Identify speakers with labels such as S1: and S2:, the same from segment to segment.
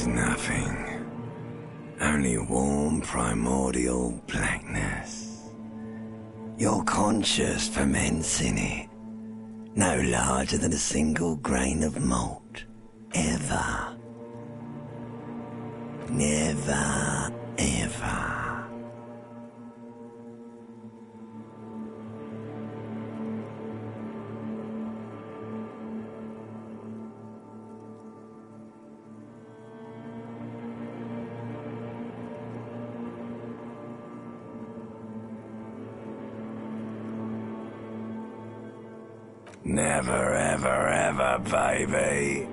S1: is nothing. Only warm primordial blackness. Your conscious ferments in it. No larger than a single grain of malt. Ever. Never, ever. Never, ever, ever, baby.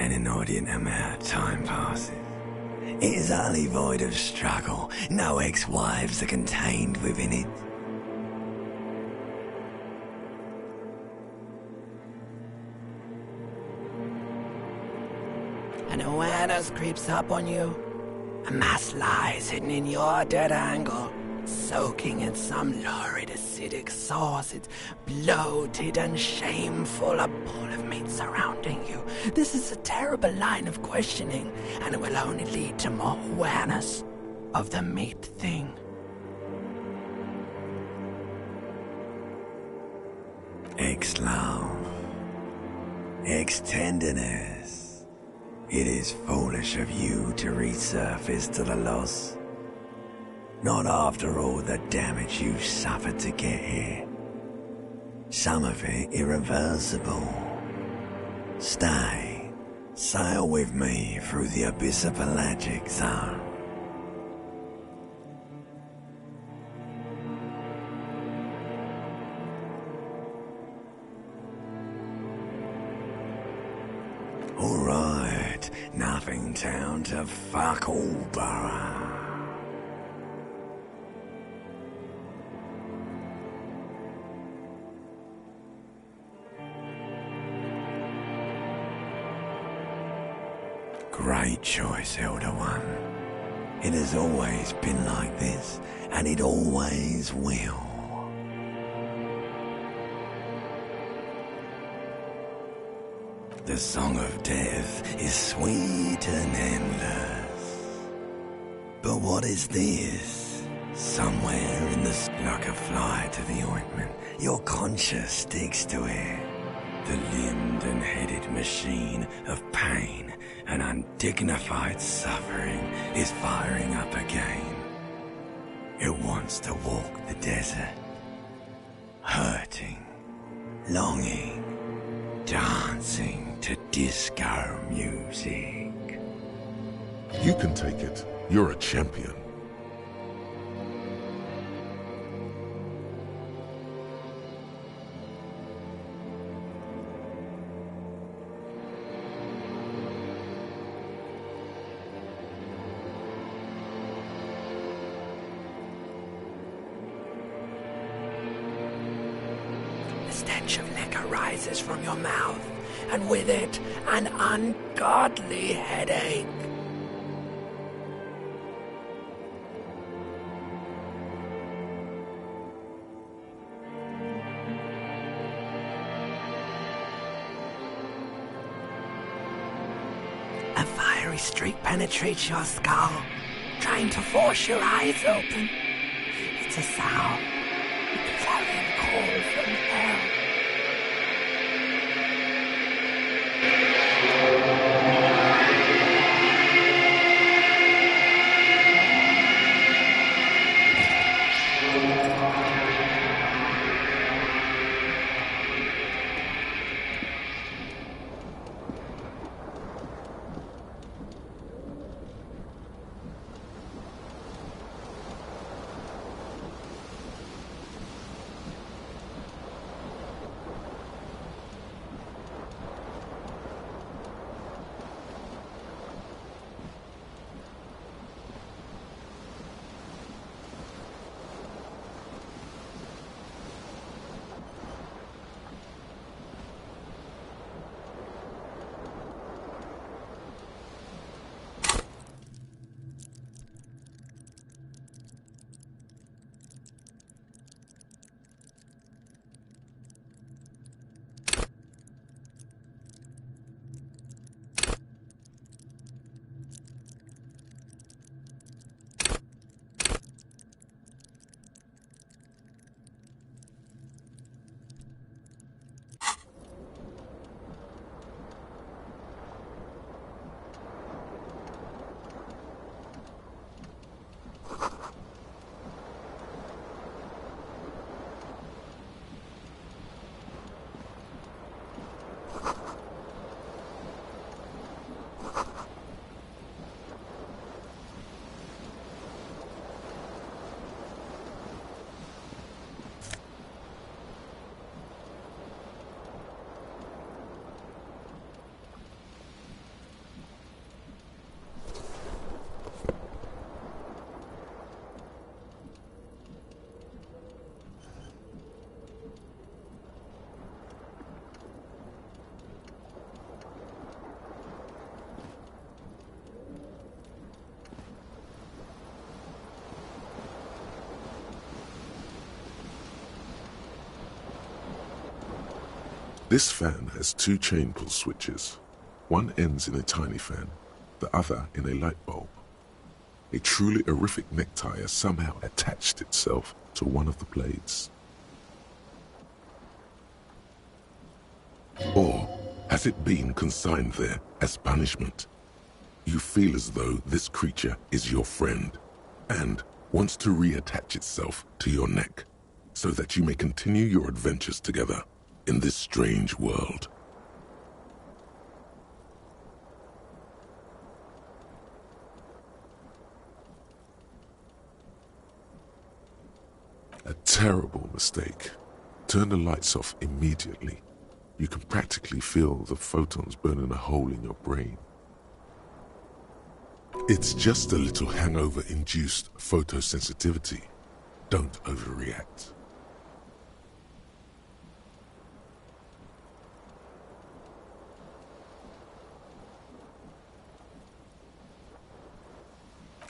S1: An inordinate amount of time passes. It is utterly void of struggle. No ex-wives are contained within it.
S2: An awareness creeps up on you. A mass lies hidden in your dead angle, soaking in some lurid acidic sauce. It's bloated and shameful, a bowl of meat surrounding you. This is a terrible line of questioning, and it will only lead to more awareness of the meat thing.
S1: Ex-love. Ex-tenderness. It is foolish of you to resurface to the loss. Not after all the damage you've suffered to get here. Some of it irreversible. Stay. Sail with me through the abyss of pelagic zone. Alright, nothing down to fuck all, borough. Great choice, Elder One. It has always been like this, and it always will. The song of death is sweet and endless. But what is this? Somewhere in the like a fly to the ointment, your conscience sticks to it. The limbed and headed machine of pain and undignified suffering is firing up again. It wants to walk the desert, hurting, longing, dancing to disco music.
S3: You can take it. You're a champion.
S2: The stench of liquor rises from your mouth, and with it, an ungodly headache. A fiery streak penetrates your skull, trying to force your eyes open. It's a sound, a clarion call from hell.
S3: This fan has two chain pull switches. One ends in a tiny fan, the other in a light bulb. A truly horrific necktie has somehow attached itself to one of the blades. Or has it been consigned there as punishment? You feel as though this creature is your friend and wants to reattach itself to your neck so that you may continue your adventures together in this strange world. A terrible mistake. Turn the lights off immediately. You can practically feel the photons burning a hole in your brain. It's just a little hangover-induced photosensitivity. Don't overreact.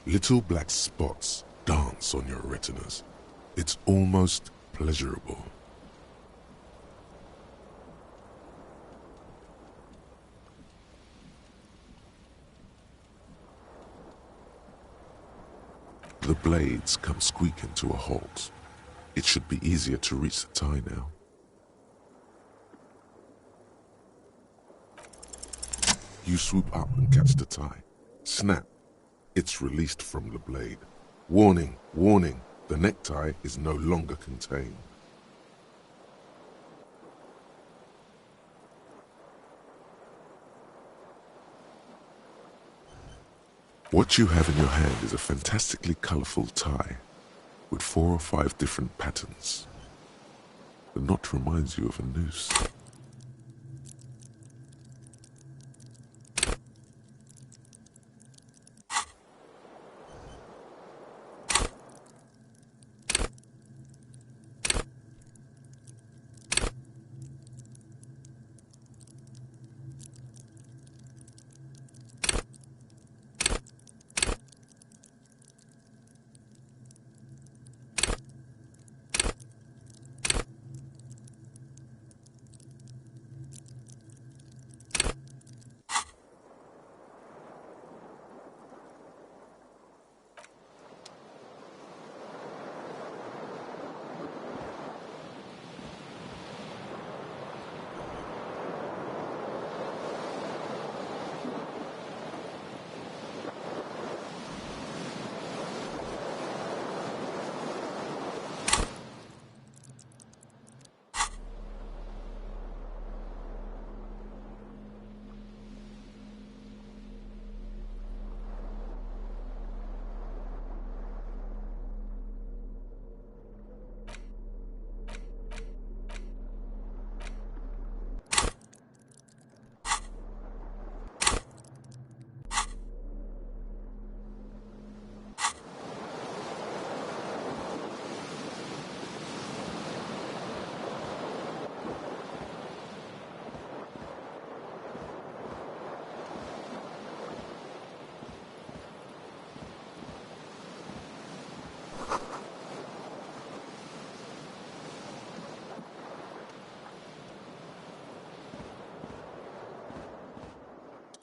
S3: Little black spots dance on your retinas. It's almost pleasurable. The blades come squeaking to a halt. It should be easier to reach the tie now. You swoop up and catch the tie. Snap. It's released from the blade. Warning, warning, the necktie is no longer contained. What you have in your hand is a fantastically colorful tie with 4 or 5 different patterns. The knot reminds you of a noose.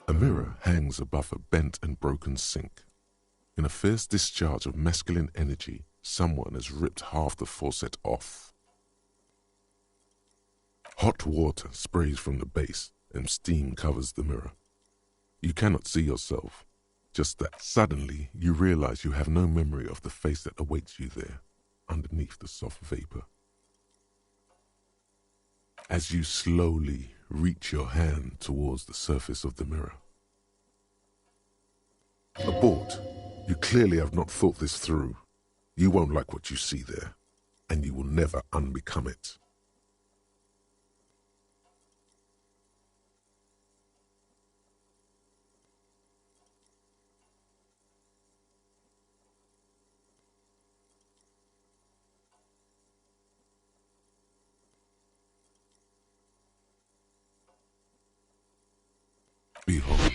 S3: A mirror hangs above a bent and broken sink. In a fierce discharge of masculine energy, someone has ripped half the faucet off. Hot water sprays from the base and steam covers the mirror. You cannot see yourself, just that suddenly you realize you have no memory of the face that awaits you there, underneath the soft vapor. As you slowly reach your hand towards the surface of the mirror. Abort. You clearly have not thought this through. You won't like what you see there, and you will never unbecome it. Behold.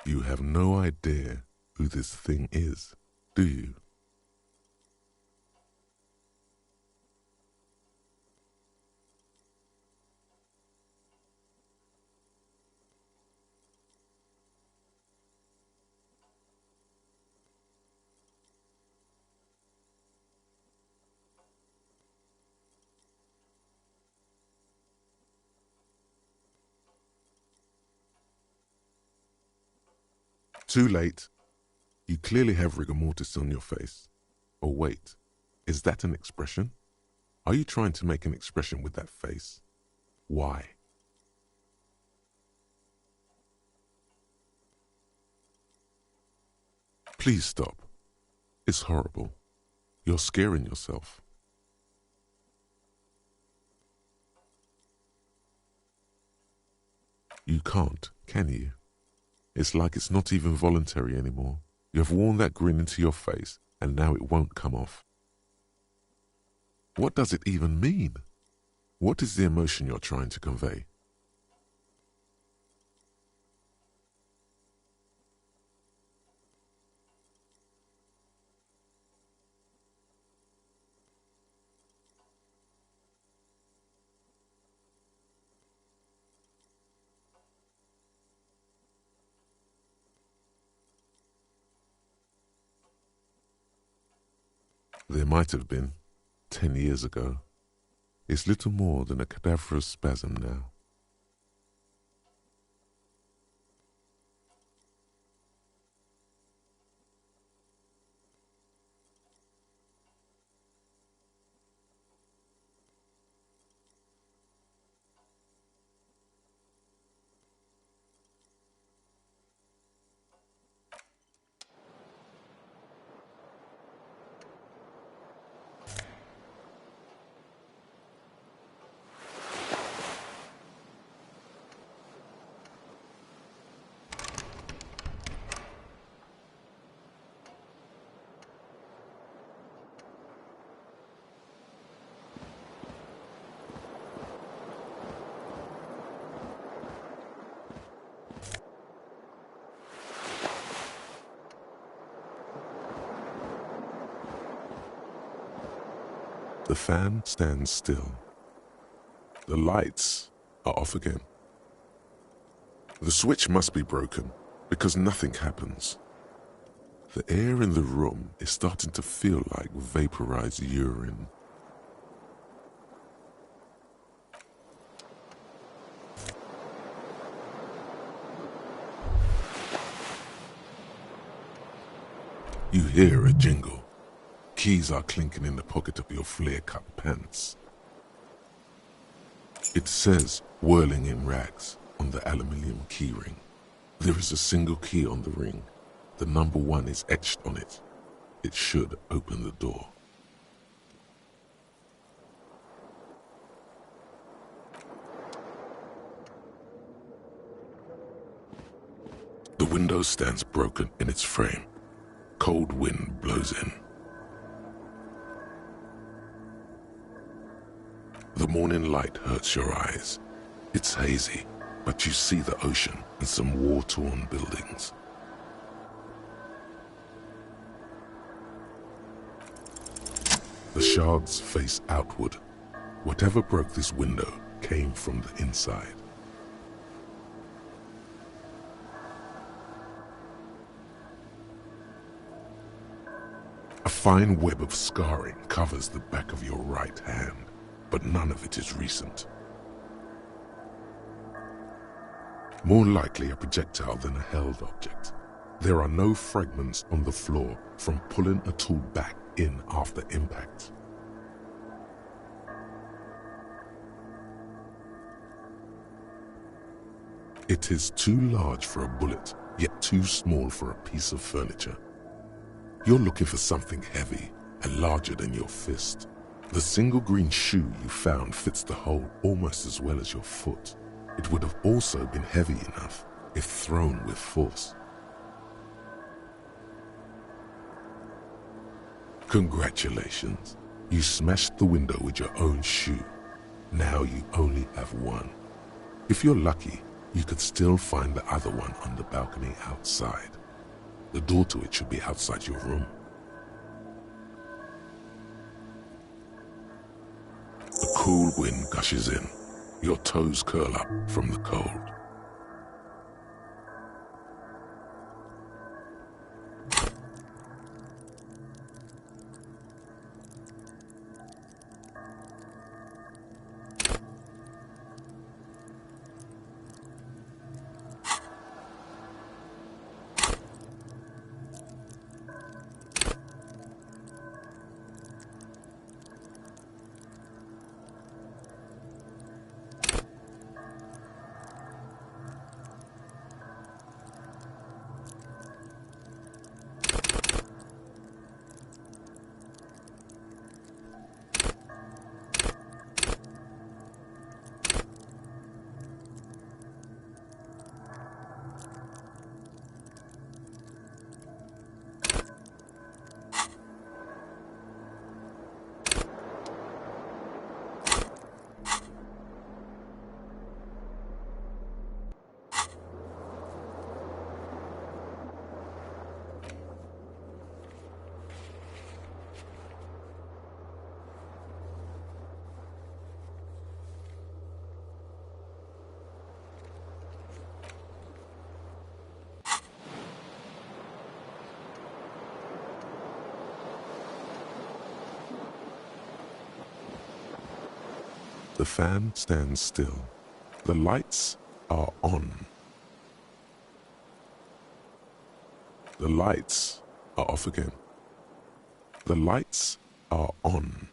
S3: You have no idea who this thing is, do you? Too late. You clearly have rigor mortis on your face. Or wait, is that an expression? Are you trying to make an expression with that face? Why? Please stop. It's horrible. You're scaring yourself. You can't, can you? It's like it's not even voluntary anymore. You have worn that grin into your face, and now it won't come off. What does it even mean? What is the emotion you're trying to convey? There might have been, 10 years ago. It's little more than a cadaverous spasm now. The fan stands still. The lights are off again. The switch must be broken because nothing happens. The air in the room is starting to feel like vaporized urine. You hear a jingle. Keys are clinking in the pocket of your flare-cut pants. It says, whirling in rags, on the aluminium keyring. There is a single key on the ring. The number 1 is etched on it. It should open the door. The window stands broken in its frame. Cold wind blows in. The morning light hurts your eyes. It's hazy, but you see the ocean and some war-torn buildings. The shards face outward. Whatever broke this window came from the inside. A fine web of scarring covers the back of your right hand, but none of it is recent. More likely a projectile than a held object. There are no fragments on the floor from pulling a tool back in after impact. It is too large for a bullet, yet too small for a piece of furniture. You're looking for something heavy and larger than your fist. The single green shoe you found fits the hole almost as well as your foot. It would have also been heavy enough if thrown with force. Congratulations. You smashed the window with your own shoe. Now you only have one. If you're lucky, you could still find the other one on the balcony outside. The door to it should be outside your room. A cool wind gushes in. Your toes curl up from the cold. The fan stands still. The lights are on. The lights are off again. The lights are on.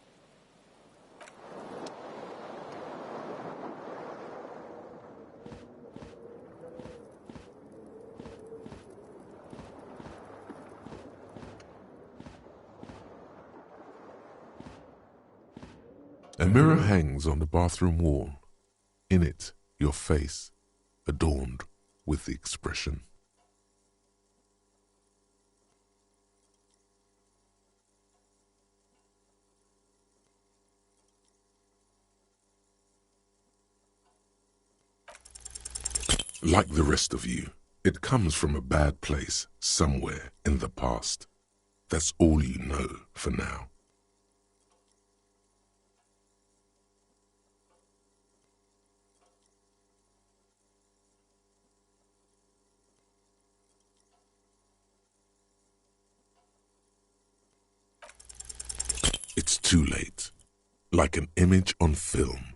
S3: A mirror hangs on the bathroom wall. In it, your face, adorned with the expression. Like the rest of you, it comes from a bad place somewhere in the past. That's all you know for now. It's too late. Like an image on film.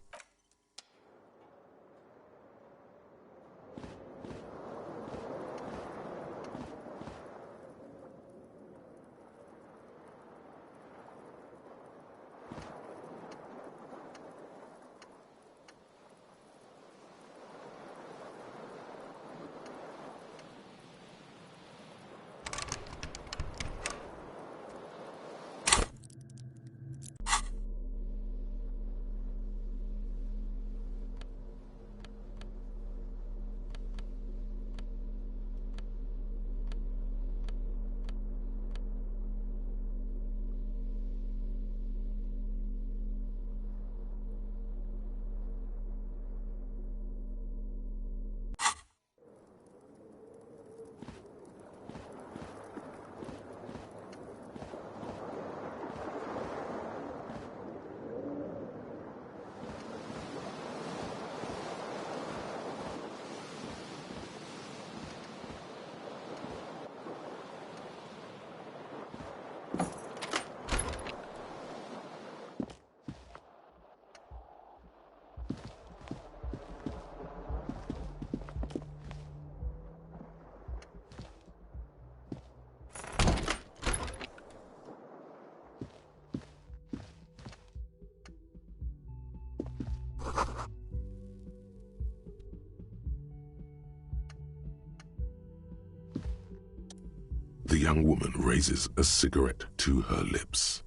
S3: The young woman raises a cigarette to her lips.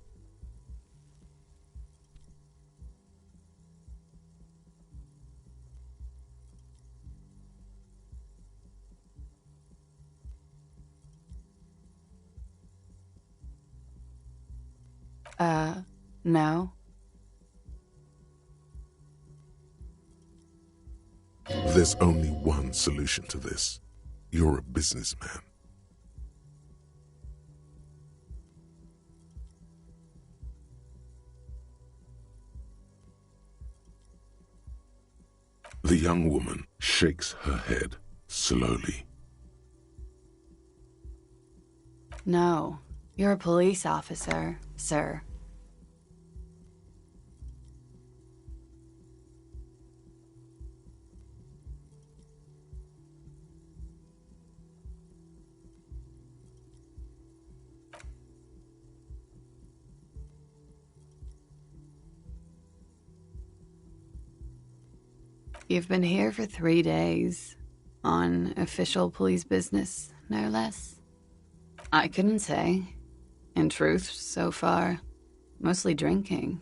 S4: No.
S3: There's only one solution to this. You're a businessman. The young woman shakes her head slowly.
S4: No, you're a police officer, sir. You've been here for 3 days, on official police business, no less. I couldn't say. In truth, so far, mostly drinking.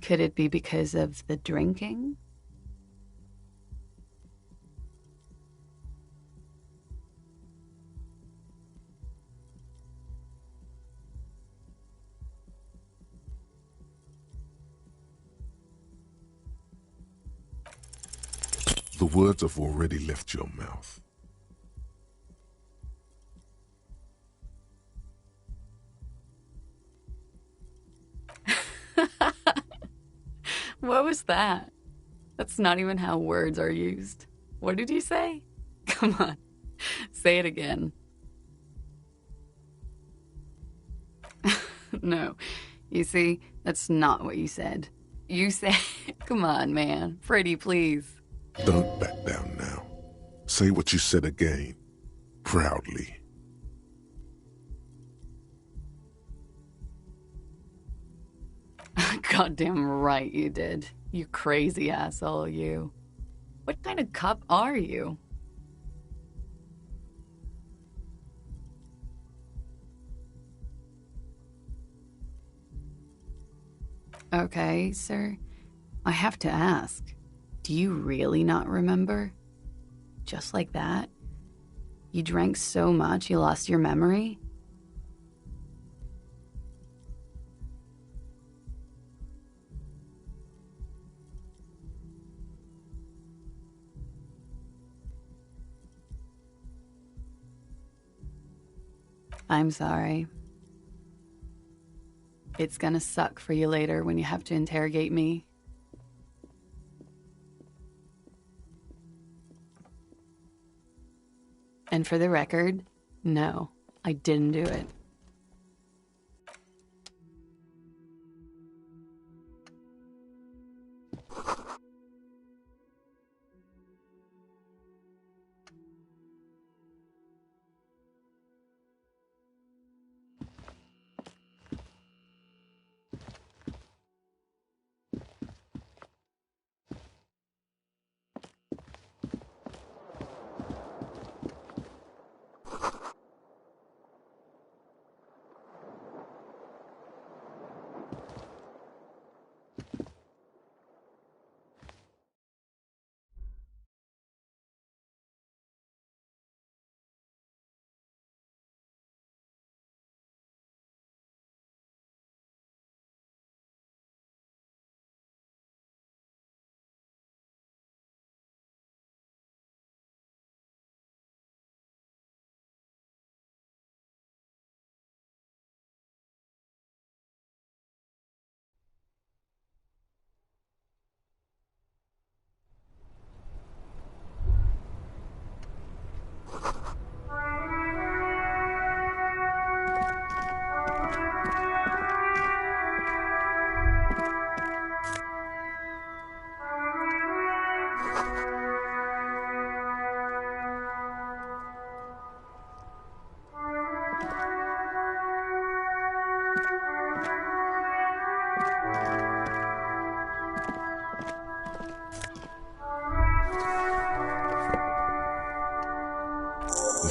S4: Could it be because of the drinking?
S3: The words have already left your mouth.
S4: What was that? That's not even how words are used. What did you say? Come on, say it again. No, you see, that's not what you said. You said, come on, man, pretty please.
S3: Don't back down now. Say what you said again, proudly.
S4: Goddamn right you did. You crazy asshole, you. What kind of cop are you? Okay, sir. I have to ask. Do you really not remember? Just like that? You drank so much you lost your memory? I'm sorry. It's gonna suck for you later when you have to interrogate me. And for the record, no, I didn't do it.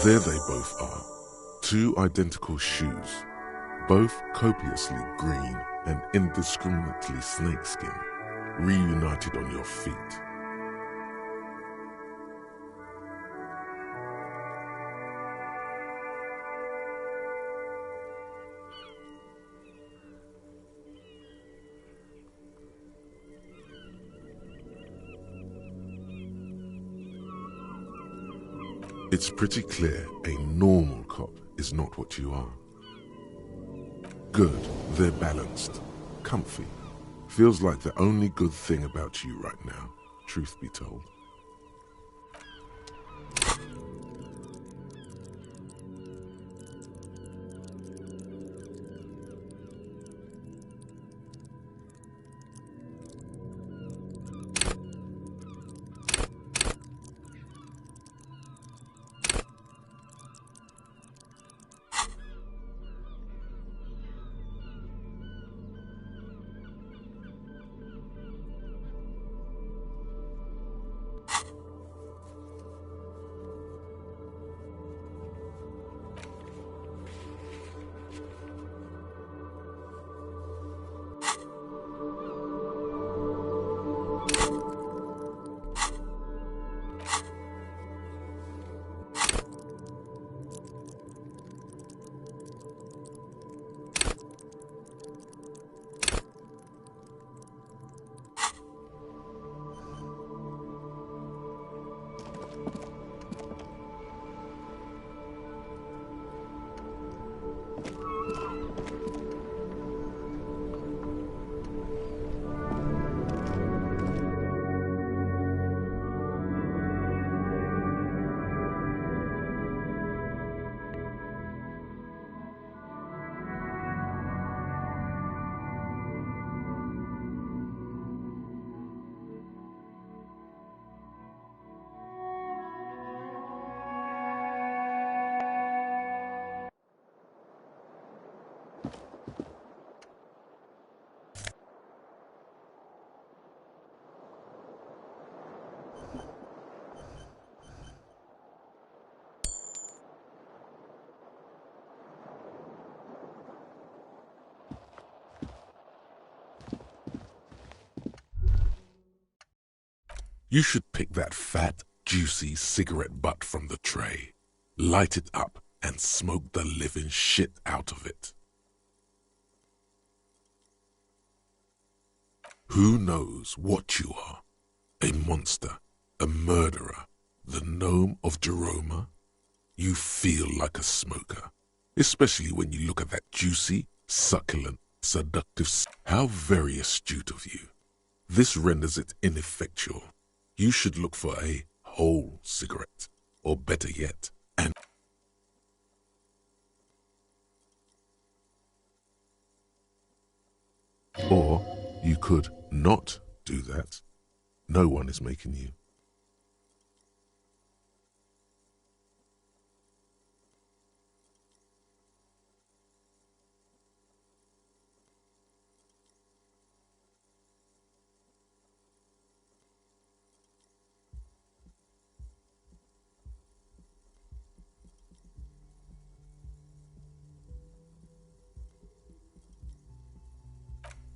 S3: There they both are, two identical shoes, both copiously green and indiscriminately snakeskin. reunited on your feet. It's pretty clear a normal cop is not what you are. Good, they're balanced, comfy. Feels like the only good thing about you right now, truth be told. You should pick that fat, juicy cigarette butt from the tray, light it up, and smoke the living shit out of it. Who knows what you are? A monster, a murderer, the gnome of Jeroma? You feel like a smoker, especially when you look at that juicy, succulent, seductive... How very astute of you. This renders it ineffectual. You should look for a whole cigarette, or better yet, an... Or you could not do that. No one is making you.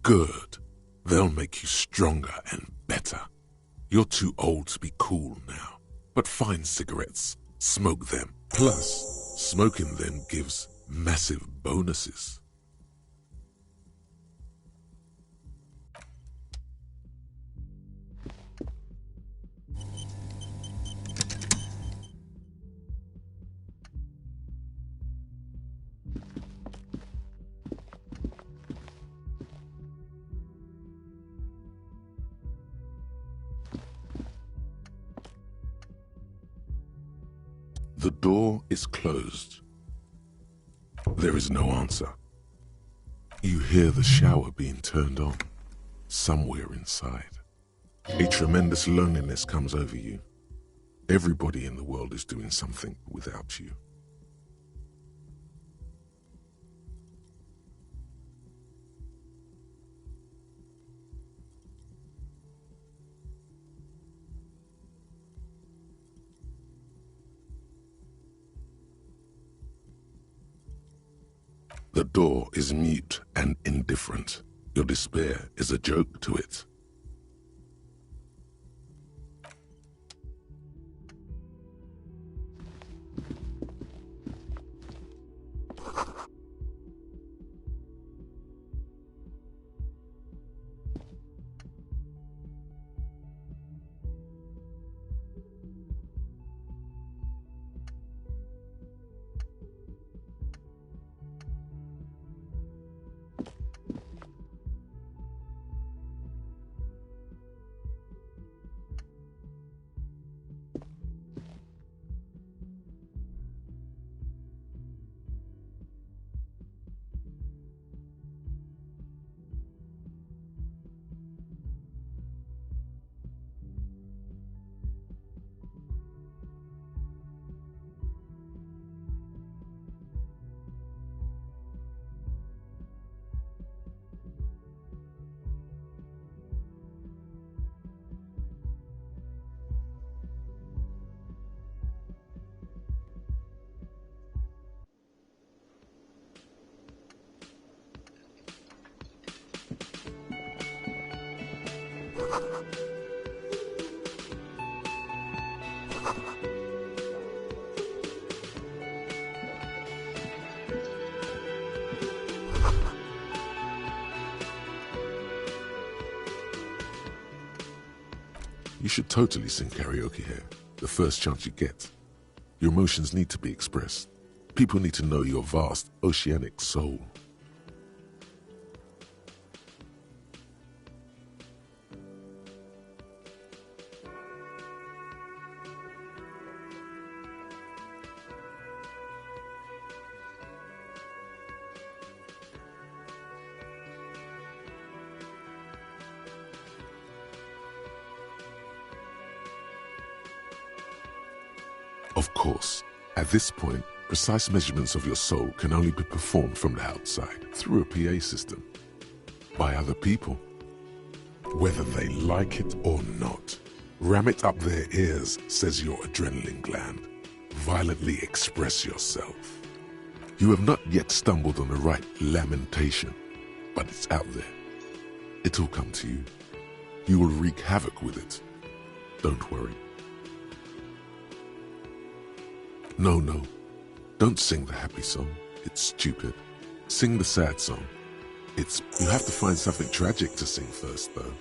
S3: Good. They'll make you stronger and better. You're too old to be cool now. But find cigarettes, smoke them. Plus, smoking them gives massive bonuses. The door is closed. There is no answer. You hear the shower being turned on, somewhere inside. A tremendous loneliness comes over you. Everybody in the world is doing something without you. The door is mute and indifferent. Your despair is a joke to it. You should totally sing karaoke here, the first chance you get. Your emotions need to be expressed. People need to know your vast, oceanic soul. Of course, at this point, precise measurements of your soul can only be performed from the outside, through a PA system, by other people. Whether they like it or not, ram it up their ears, says your adrenaline gland. Violently express yourself. You have not yet stumbled on the right lamentation, but it's out there. It'll come to you. You will wreak havoc with it. Don't worry. No, don't sing the happy song. It's stupid. Sing the sad song. You have to find something tragic to sing first, though.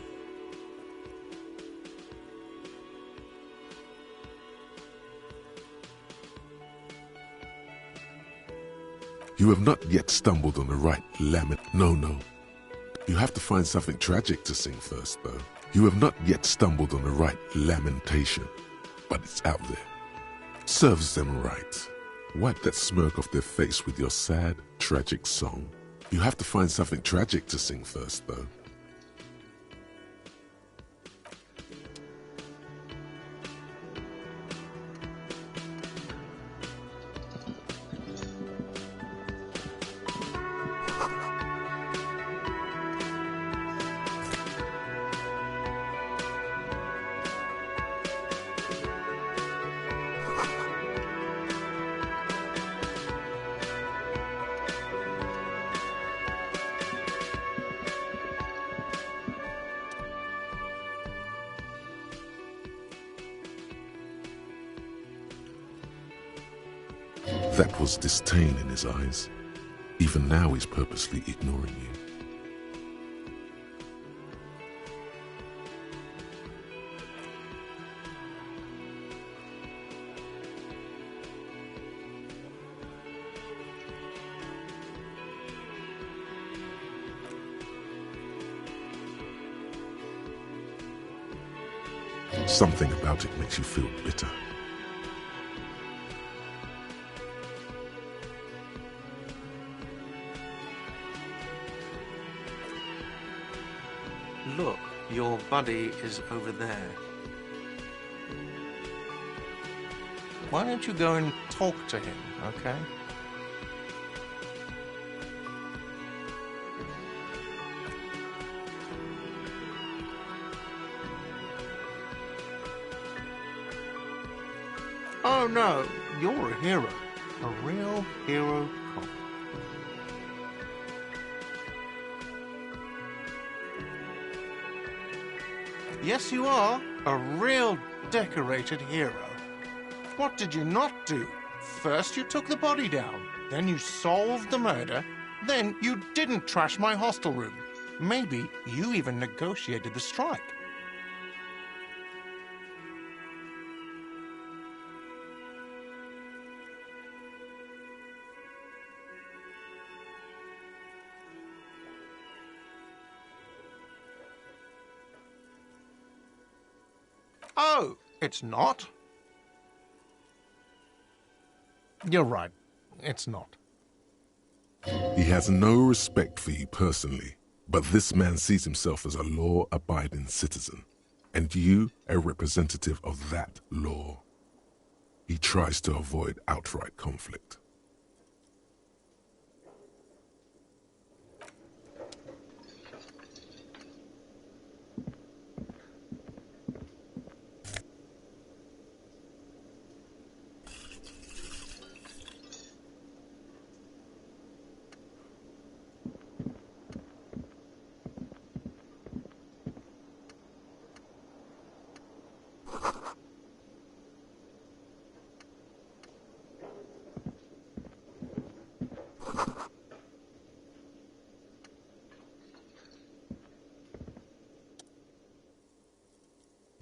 S3: You have not yet stumbled on the right lament. No. You have to find something tragic to sing first, though. You have not yet stumbled on the right lamentation, but it's out there. Serves them right. Wipe that smirk off their face with your sad, tragic song. You have to find something tragic to sing first, though. That was disdain in his eyes. Even now he's purposely ignoring you. Something about it makes you feel bitter.
S5: Look, your buddy is over there. Why don't you go and talk to him, okay? Oh no, you're a hero. A real hero cop. Yes, you are. A real decorated hero. What did you not do? First you took the body down, then you solved the murder, then you didn't trash my hostel room. Maybe you even negotiated the strike. Oh, it's not? You're right. It's not.
S3: He has no respect for you personally, but this man sees himself as a law-abiding citizen, and you a representative of that law. He tries to avoid outright conflict.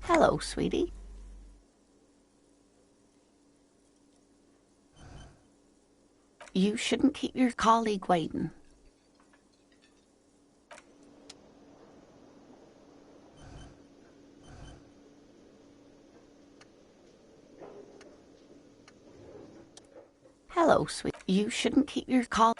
S6: Hello, sweetie. You shouldn't keep your colleague waiting. Hello, sweet. You shouldn't keep your call.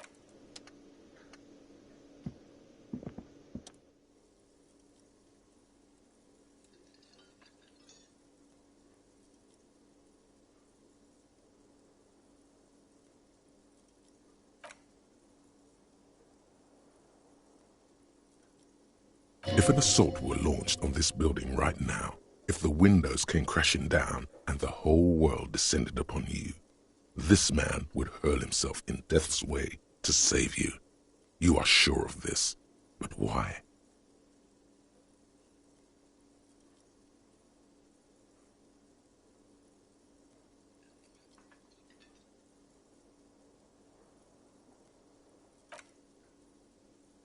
S3: If an assault were launched on this building right now, if the windows came crashing down and the whole world descended upon you, this man would hurl himself in death's way to save you. You are sure of this, but why?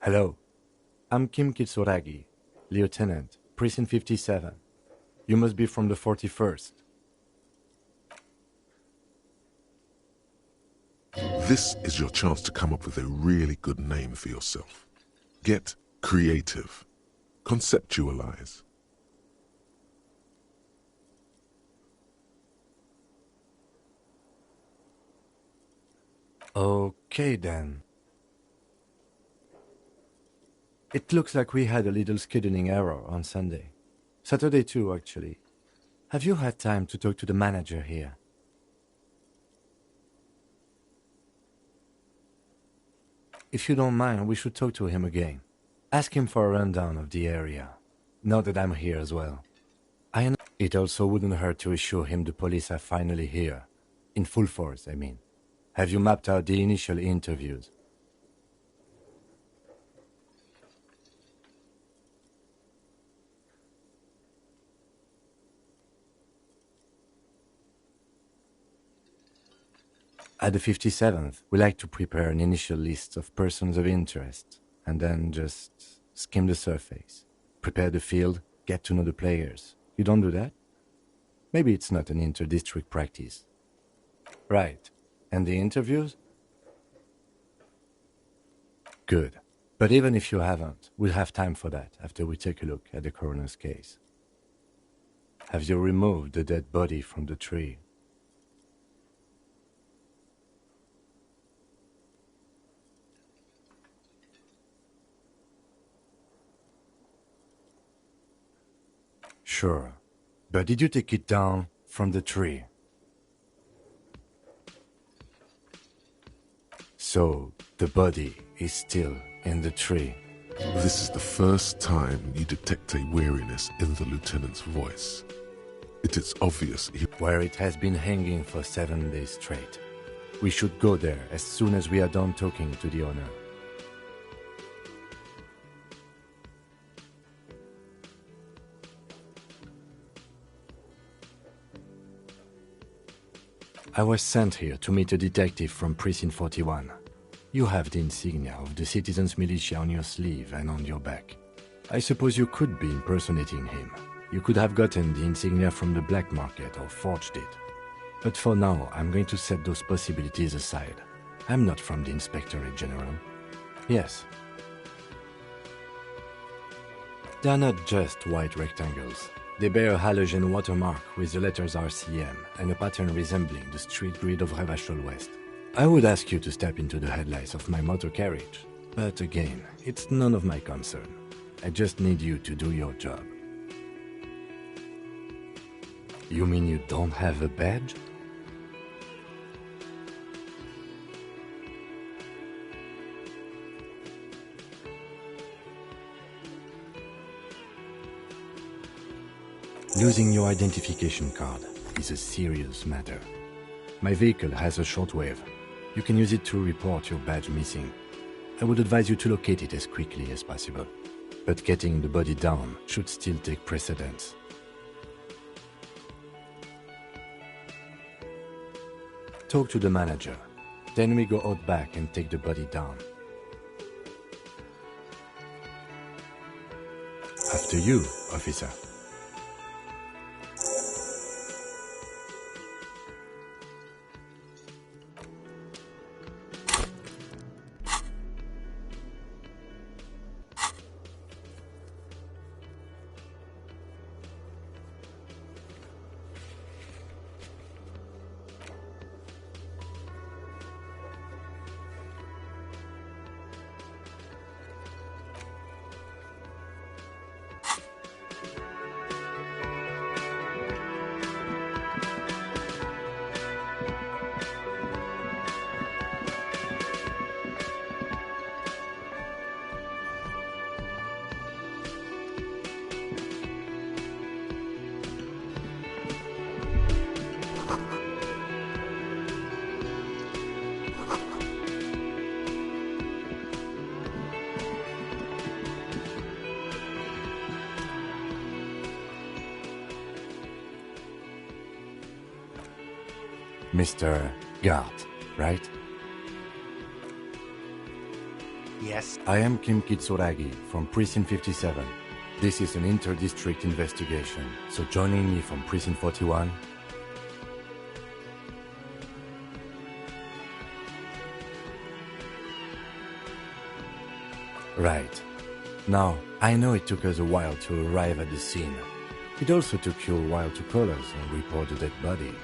S7: Hello, I'm Kim Kitsuragi, Lieutenant, Precinct 57. You must be from the 41st.
S3: This is your chance to come up with a really good name for yourself. Get creative. Conceptualize.
S7: Okay then. It looks like we had a little scheduling error on Sunday. Saturday too, actually. Have you had time to talk to the manager here? If you don't mind, we should talk to him again. Ask him for a rundown of the area. Now that I'm here as well. It also wouldn't hurt to assure him the police are finally here. In full force, I mean. Have you mapped out the initial interviews? At the 57th, we like to prepare an initial list of persons of interest, and then just skim the surface. Prepare the field, get to know the players. You don't do that? Maybe it's not an inter-district practice. Right. And the interviews? Good. But even if you haven't, we'll have time for that after we take a look at the coroner's case. Have you removed the dead body from the tree? Sure. But did you take it down from the tree? So, the body is still in the tree.
S3: This is the first time you detect a weariness in the lieutenant's voice. It is obvious
S7: where it has been hanging for 7 days straight. We should go there as soon as we are done talking to the owner. I was sent here to meet a detective from Precinct 41. You have the insignia of the citizens' militia on your sleeve and on your back. I suppose you could be impersonating him. You could have gotten the insignia from the black market or forged it. But for now, I'm going to set those possibilities aside. I'm not from the Inspectorate General. Yes. They are not just white rectangles. They bear a halogen watermark with the letters RCM and a pattern resembling the street grid of Revachol West. I would ask you to step into the headlights of my motor carriage, but again, it's none of my concern. I just need you to do your job. You mean you don't have a badge? Losing your identification card is a serious matter. My vehicle has a shortwave. You can use it to report your badge missing. I would advise you to locate it as quickly as possible. But getting the body down should still take precedence. Talk to the manager. Then we go out back and take the body down. After you, officer. Mr. Gart, right?
S5: Yes.
S7: I am Kim Kitsuragi from Precinct 57. This is an inter-district investigation, so joining me from Precinct 41... Right. Now, I know it took us a while to arrive at the scene. It also took you a while to call us and report the dead body.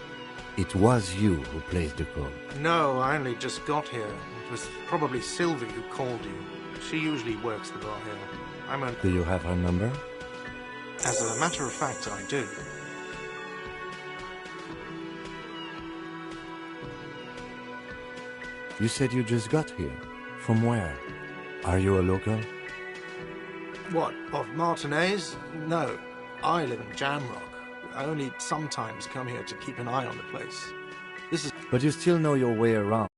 S7: It was you who placed the call.
S5: No, I only just got here. It was probably Sylvie who called you. She usually works the bar here.
S7: Do you have her number?
S5: As a matter of fact, I do.
S7: You said you just got here. From where? Are you a local?
S5: What, of Martinez? No, I live in Jamrock. I only sometimes come here to keep an eye on the place. This is...
S7: But you still know your way around.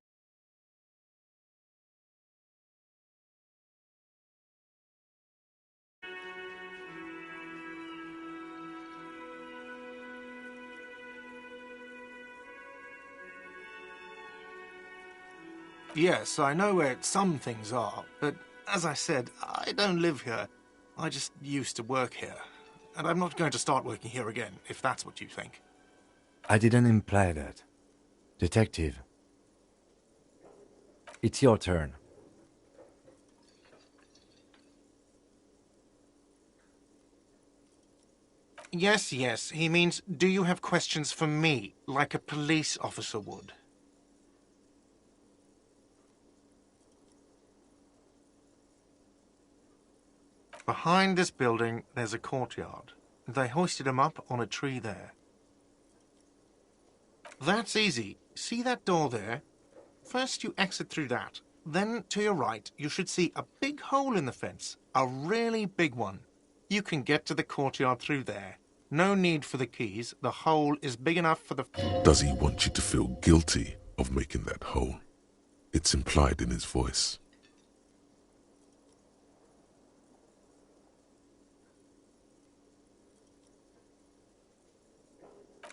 S5: Yes, I know where some things are, but as I said, I don't live here. I just used to work here. And I'm not going to start working here again, if that's what you think.
S7: I didn't imply that. Detective. It's your turn.
S5: Yes, yes. He means, do you have questions for me, like a police officer would? Behind this building, there's a courtyard. They hoisted him up on a tree there. That's easy. See that door there? First you exit through that. Then, to your right, you should see a big hole in the fence. A really big one. You can get to the courtyard through there. No need for the keys. The hole is big enough for the...
S3: Does he want you to feel guilty of making that hole? It's implied in his voice.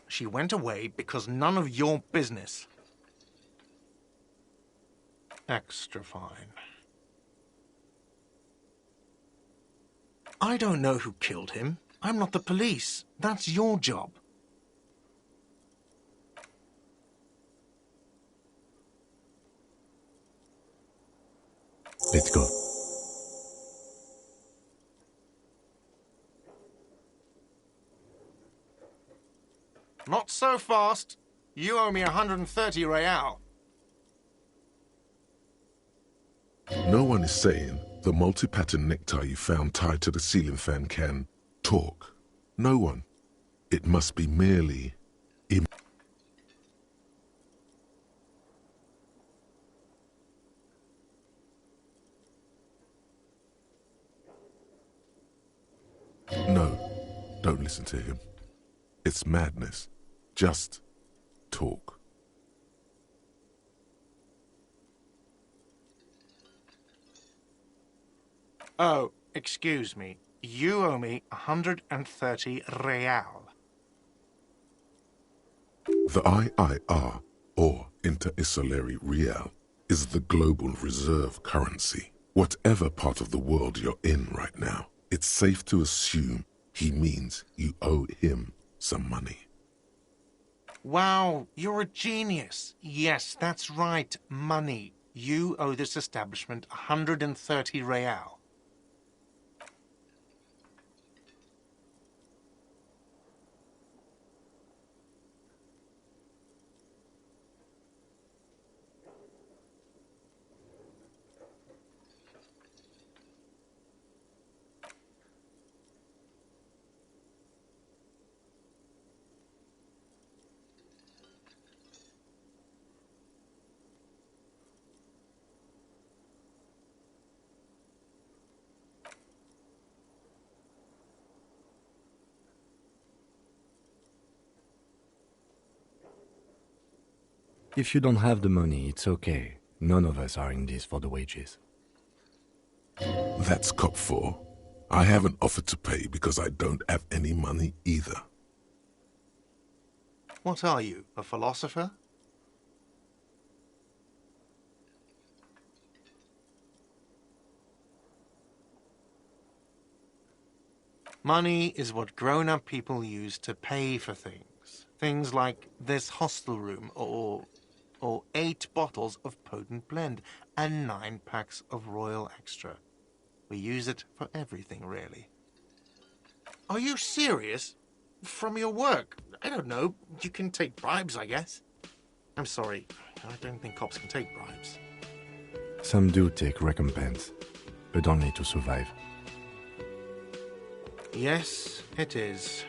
S5: She went away because none of your business. Extra fine. I don't know who killed him. I'm not the police. That's your job.
S7: Let's go.
S5: Not so fast. You owe me 130 real.
S3: No one is saying the multi-pattern necktie you found tied to the ceiling fan can talk. No one. It must be merely... No, don't listen to him. It's madness. Just talk.
S5: Oh, excuse me. You owe me 130 real.
S3: The IIR, or Inter-Isolary Real is the global reserve currency. Whatever part of the world you're in right now, it's safe to assume he means you owe him some money.
S5: Wow, you're a genius. Yes, that's right, money. You owe this establishment 130 real.
S7: If you don't have the money, it's okay. None of us are in this for the wages.
S3: That's Cop 4. I haven't offered to pay because I don't have any money either.
S5: What are you, a philosopher? Money is what grown-up people use to pay for things. Things like this hostel room, or 8 bottles of potent blend, and 9 packs of Royal Extra. We use it for everything, really. Are you serious? From your work? I don't know. You can take bribes, I guess. I'm sorry. I don't think cops can take bribes.
S7: Some do take recompense, but only to survive.
S5: Yes, it is.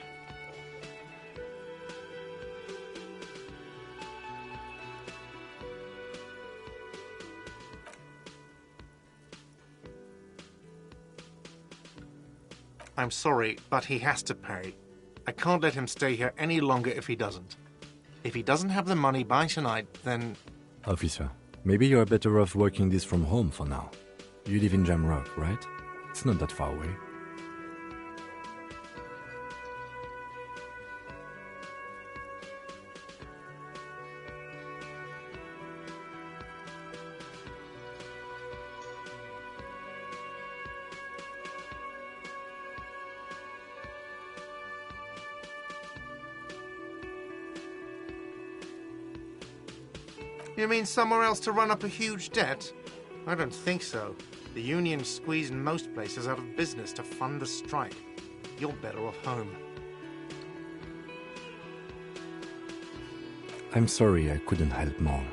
S5: I'm sorry, but he has to pay. I can't let him stay here any longer if he doesn't. If he doesn't have the money by tonight, then...
S7: Officer, maybe you're better off working this from home for now. You live in Jamrock, right? It's not that far away.
S5: You mean somewhere else to run up a huge debt? I don't think so. The union's squeezing most places out of business to fund the strike. You're better off home.
S7: I'm sorry I couldn't help more.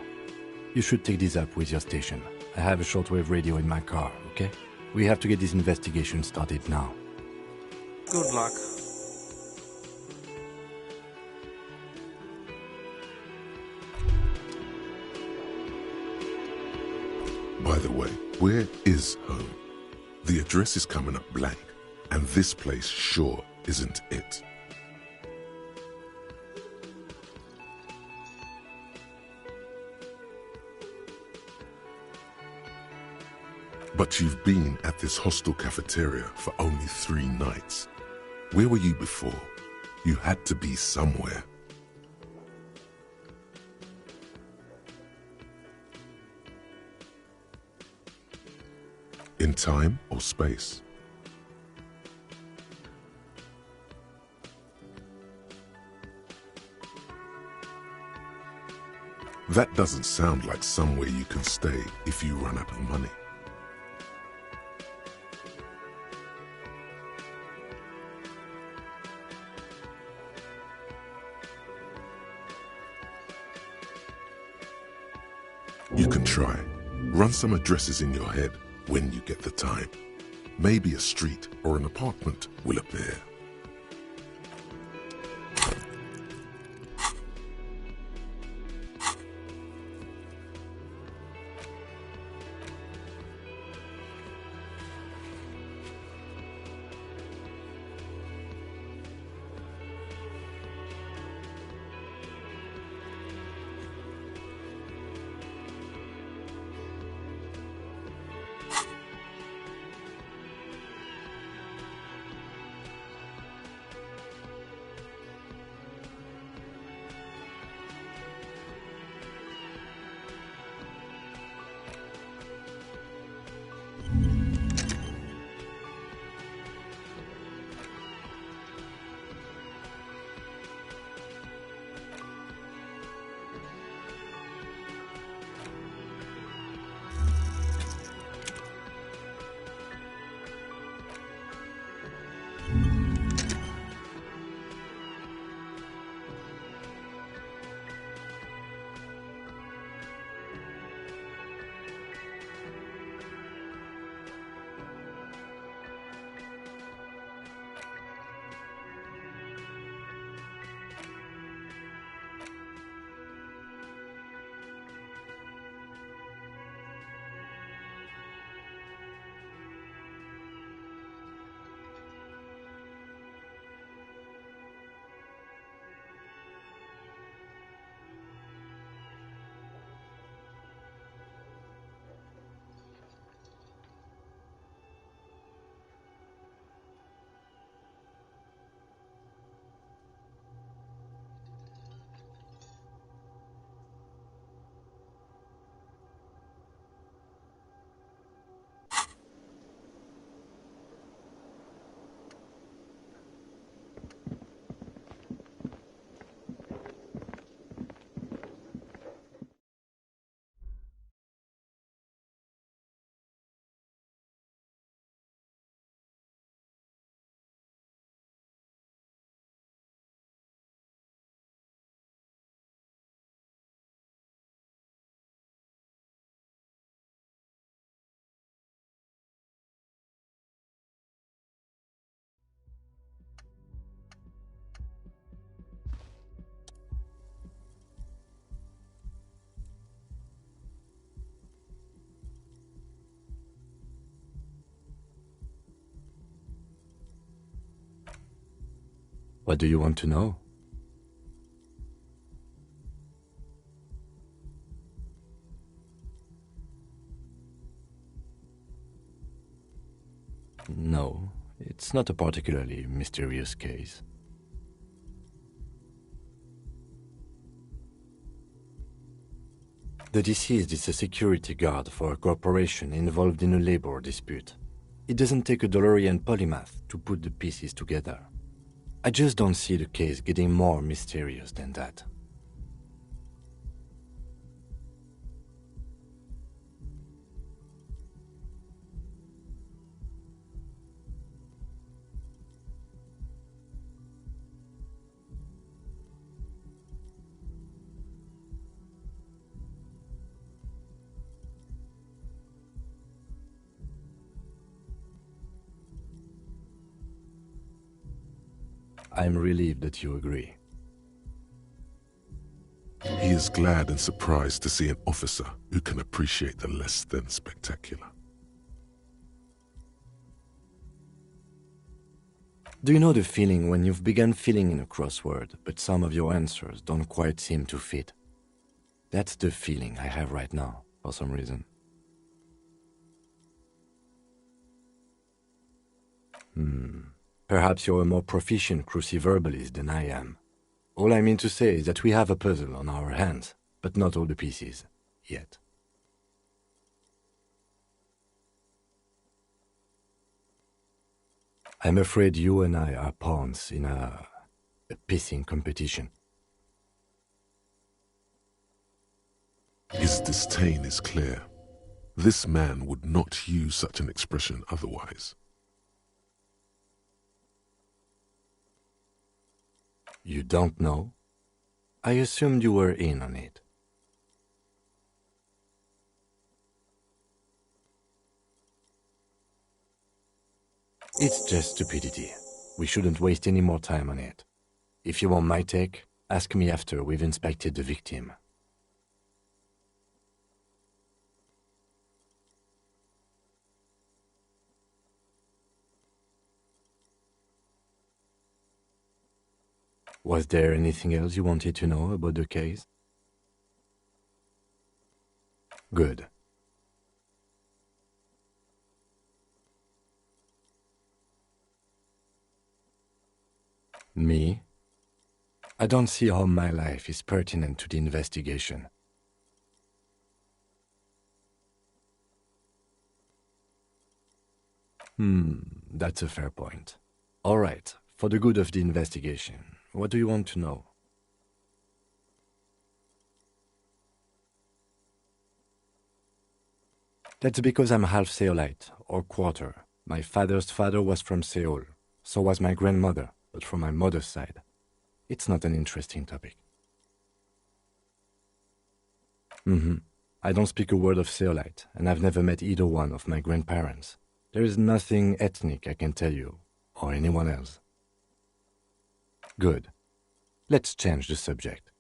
S7: You should take this up with your station. I have a shortwave radio in my car, okay? We have to get this investigation started now.
S5: Good luck.
S3: By the way, where is home? The address is coming up blank, and this place sure isn't it. But you've been at this hostel cafeteria for only 3 nights. Where were you before? You had to be somewhere. In time or space? That doesn't sound like somewhere you can stay if you run out of money. You can try. Run some addresses in your head when you get the time. Maybe a street or an apartment will appear.
S7: What do you want to know? No, it's not a particularly mysterious case. The deceased is a security guard for a corporation involved in a labor dispute. It doesn't take a DeLorean polymath to put the pieces together. I just don't see the case getting more mysterious than that. I'm relieved that you agree.
S3: He is glad and surprised to see an officer who can appreciate the less than spectacular.
S7: Do you know the feeling when you've begun filling in a crossword, but some of your answers don't quite seem to fit? That's the feeling I have right now, for some reason. Perhaps you're a more proficient cruciverbalist than I am. All I mean to say is that we have a puzzle on our hands, but not all the pieces, yet. I'm afraid you and I are pawns in a pissing competition.
S3: His disdain is clear. This man would not use such an expression otherwise.
S7: You don't know? I assumed you were in on it. It's just stupidity. We shouldn't waste any more time on it. If you want my take, ask me after we've inspected the victim. Was there anything else you wanted to know about the case? Good. Me? I don't see how my life is pertinent to the investigation. That's a fair point. All right, for the good of the investigation, what do you want to know? That's because I'm half Seolite, or quarter. My father's father was from Seoul. So was my grandmother, but from my mother's side. It's not an interesting topic. I don't speak a word of Seolite, and I've never met either one of my grandparents. There is nothing ethnic I can tell you, or anyone else. Good. Let's change the subject.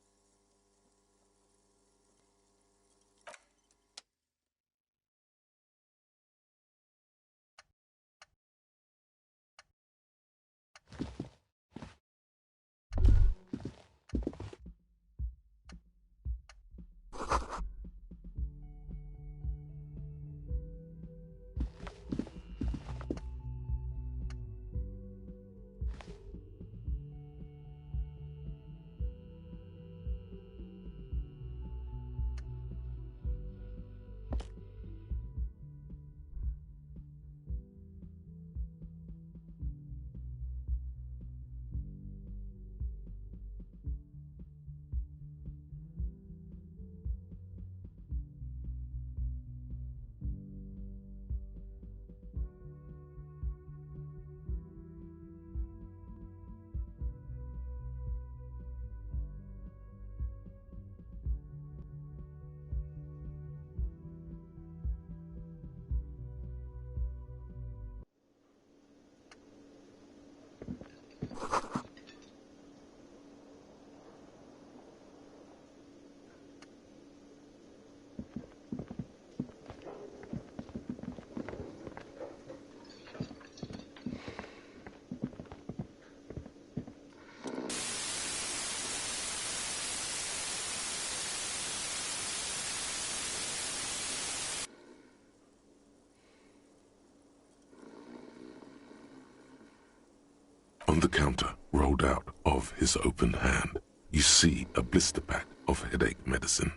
S3: On the counter, rolled out of his open hand, you see a blister pack of headache medicine.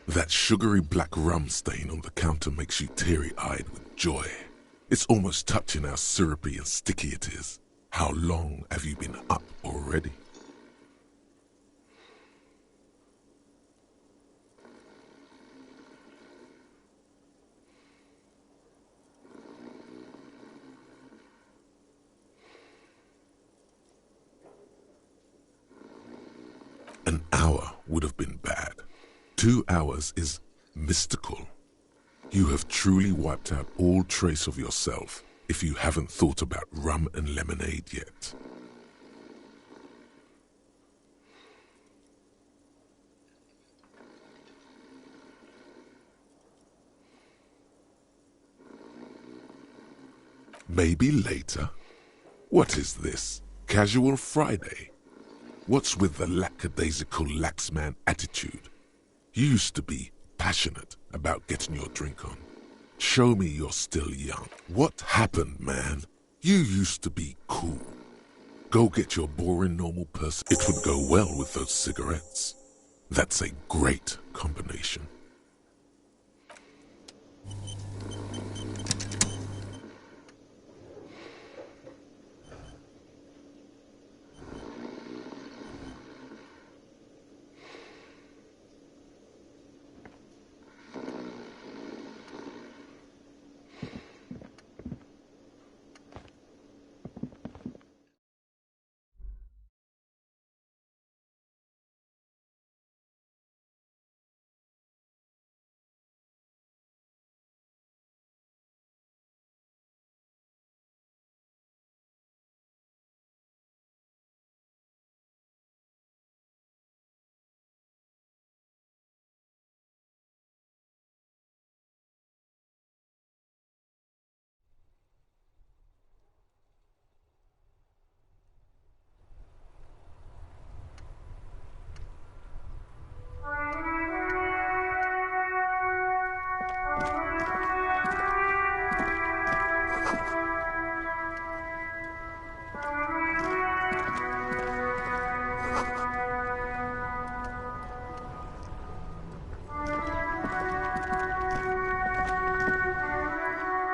S3: That sugary black rum stain on the counter makes you teary-eyed with joy. It's almost touching how syrupy and sticky it is. How long have you been up already? An hour would have been bad. 2 hours is mystical. You have truly wiped out all trace of yourself if you haven't thought about rum and lemonade yet. Maybe later? What is this? Casual Friday? What's with the lackadaisical laxman attitude? You used to be passionate about getting your drink on. Show me you're still young. What happened, man? You used to be cool. Go get your boring normal person. It would go well with those cigarettes. That's a great combination.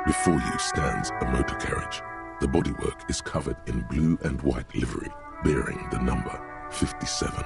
S3: Before you stands a motor carriage. The bodywork is covered in blue and white livery, bearing the number 57.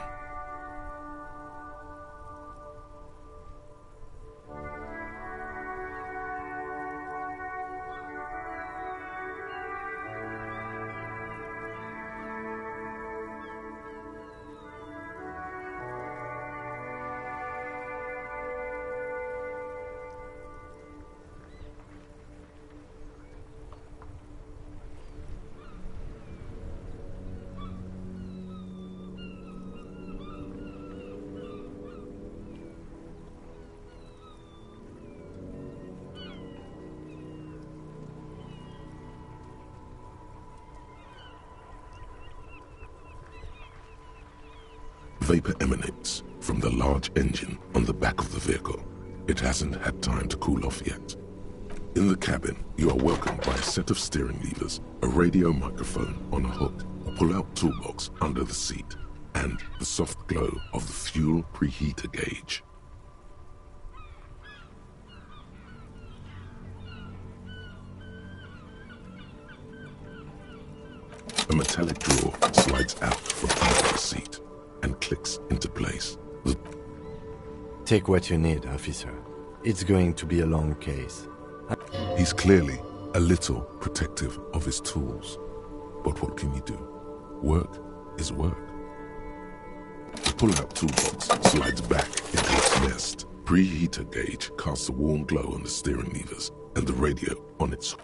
S3: Vapor emanates from the large engine on the back of the vehicle. It hasn't had time to cool off yet. In the cabin, you are welcomed by a set of steering levers, a radio microphone on a hook, a pull-out toolbox under the seat, and the soft glow of the fuel preheater gauge. A metallic drawer slides out from under the seat and clicks into place.
S7: Take what you need, officer. It's going to be a long case.
S3: He's clearly a little protective of his tools. But what can you do? Work is work. The pull-out toolbox slides back into its nest. Preheater gauge casts a warm glow on the steering levers and the radio on its...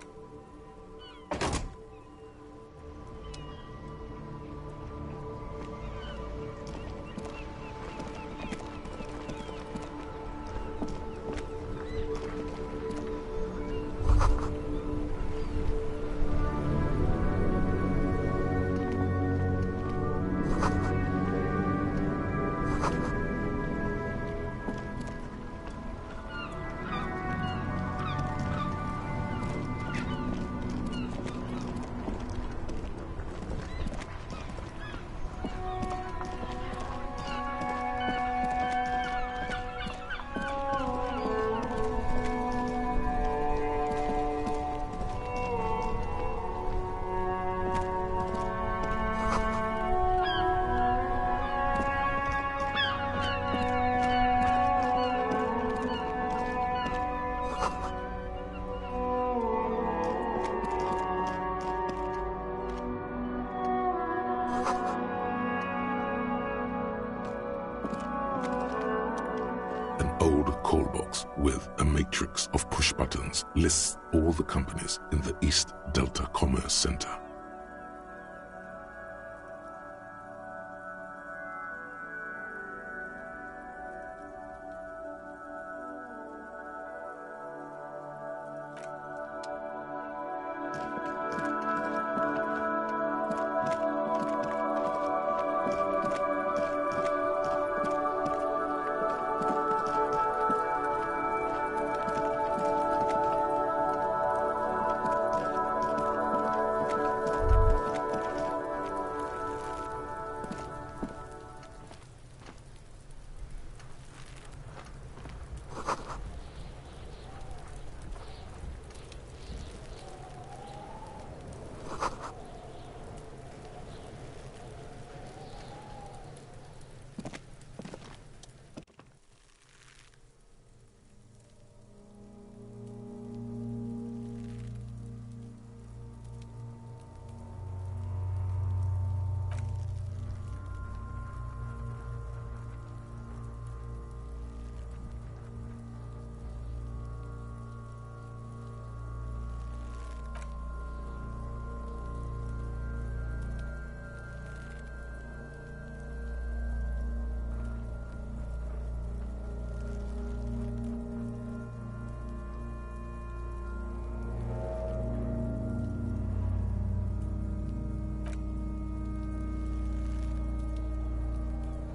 S3: box with a matrix of push buttons lists all the companies in the East Delta Commerce Center.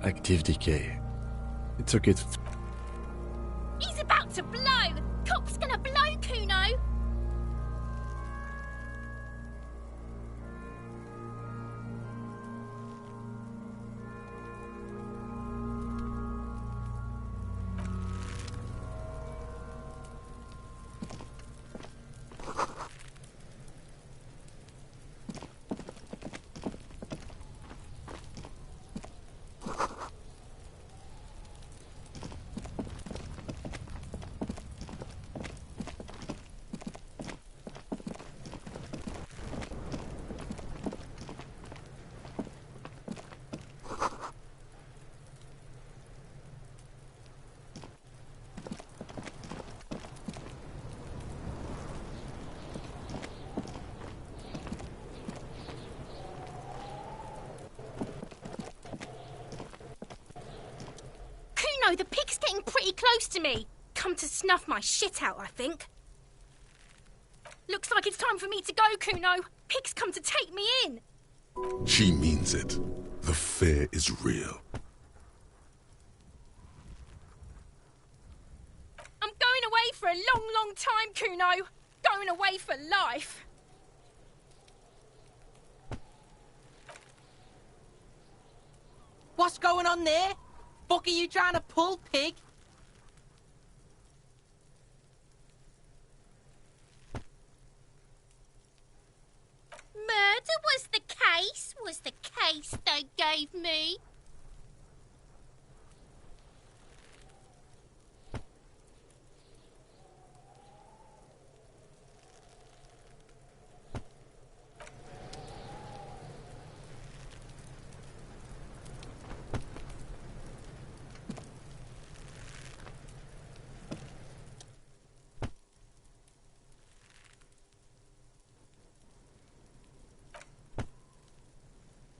S7: Active decay. It's okay to...
S8: He's about to blow! Cop's gonna blow, Kuno! Kuno, the pig's getting pretty close to me. Come to snuff my shit out, I think. Looks like it's time for me to go, Kuno. Pig's come to take me in.
S3: She means it. The fear is real.
S8: I'm going away for a long, long time, Kuno. Going away for life.
S9: What's going on there? Fuck are you trying to pull, pig?
S8: Murder was the case they gave me.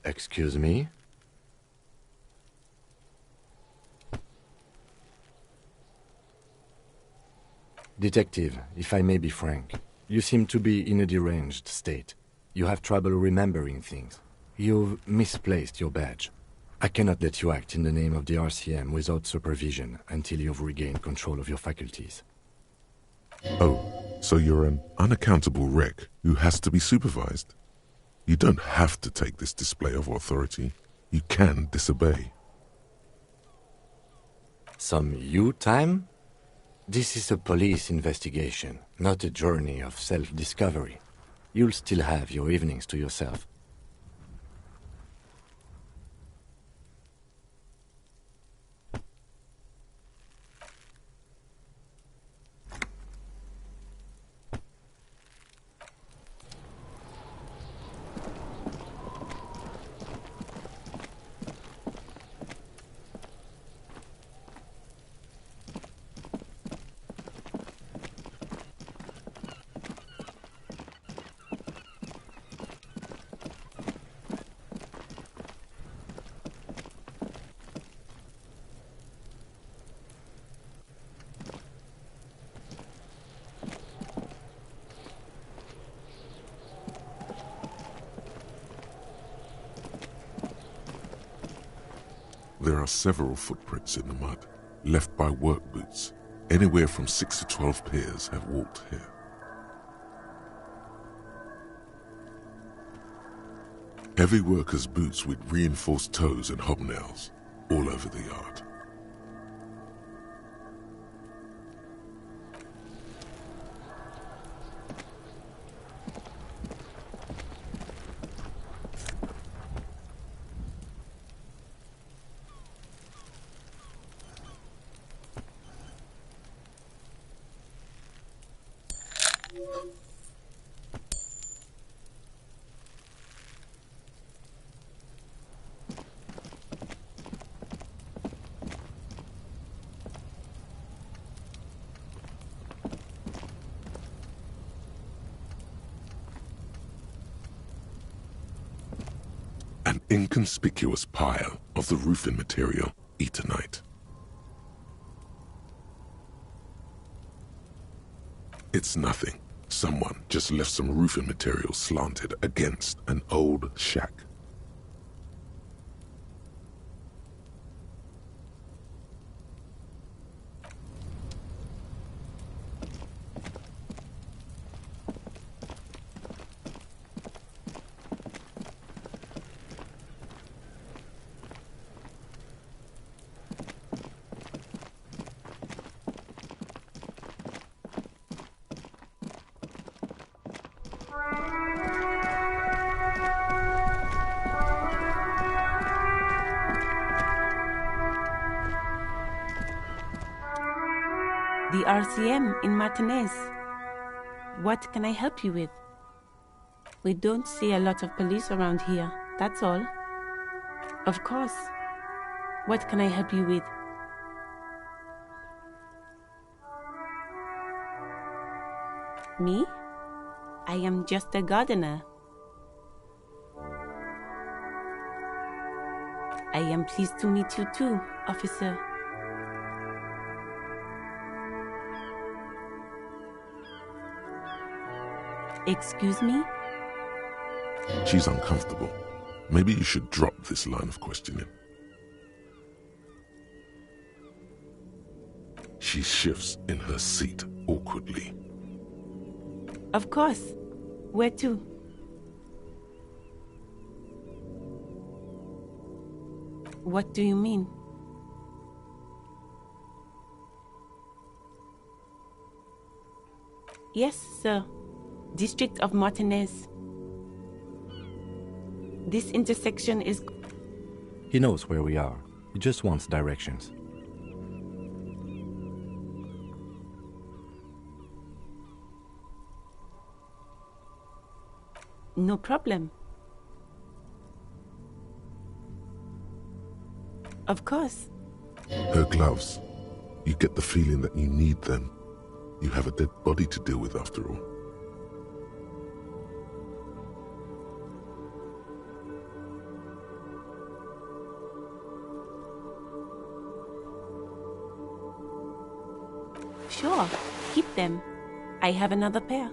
S7: Excuse me? Detective, if I may be frank, you seem to be in a deranged state. You have trouble remembering things. You've misplaced your badge. I cannot let you act in the name of the RCM without supervision until you've regained control of your faculties.
S3: Oh, so you're an unaccountable wreck who has to be supervised? You don't have to take this display of authority. You can disobey.
S7: Some you time? This is a police investigation, not a journey of self-discovery. You'll still have your evenings to yourself.
S3: There are several footprints in the mud, left by work boots. Anywhere from 6 to 12 pairs have walked here. Heavy workers' boots with reinforced toes and hobnails all over the yard. An inconspicuous pile of the roofing material, Eternite. It's nothing. Someone just left some roofing material slanted against an old shack.
S10: The RCM in Martinez. What can I help you with? We don't see a lot of police around here, that's all. Of course. What can I help you with? Me? I am just a gardener. I am pleased to meet you too, officer. Excuse me?
S3: She's uncomfortable. Maybe you should drop this line of questioning. She shifts in her seat awkwardly.
S10: Of course. Where to? What do you mean? Yes, sir. District of Martinez. This intersection is...
S7: He knows where we are. He just wants directions.
S10: No problem. Of course.
S3: Her gloves. You get the feeling that you need them. You have a dead body to deal with after all.
S10: Sure, keep them. I have another pair.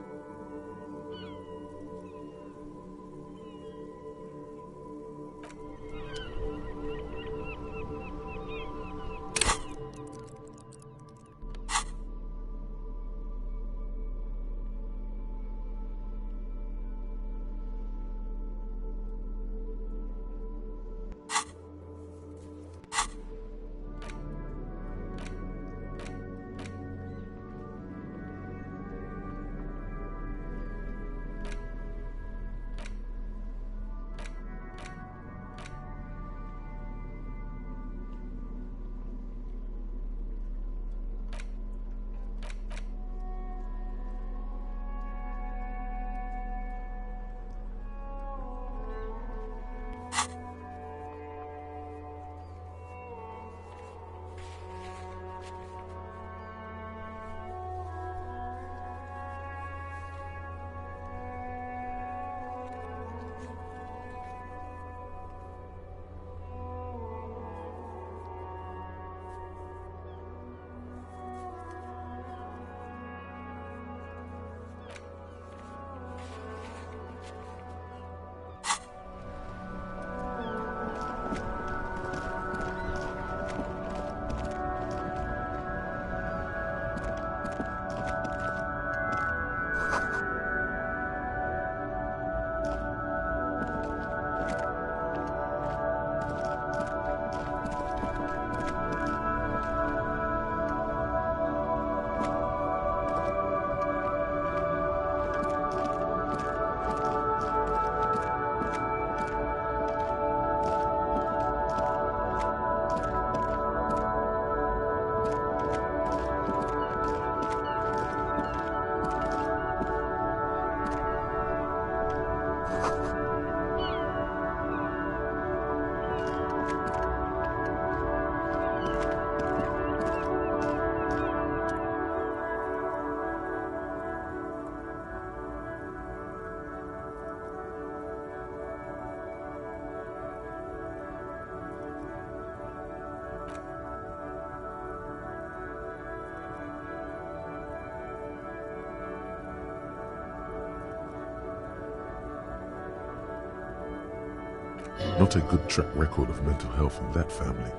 S3: Not a good track record of mental health in that family.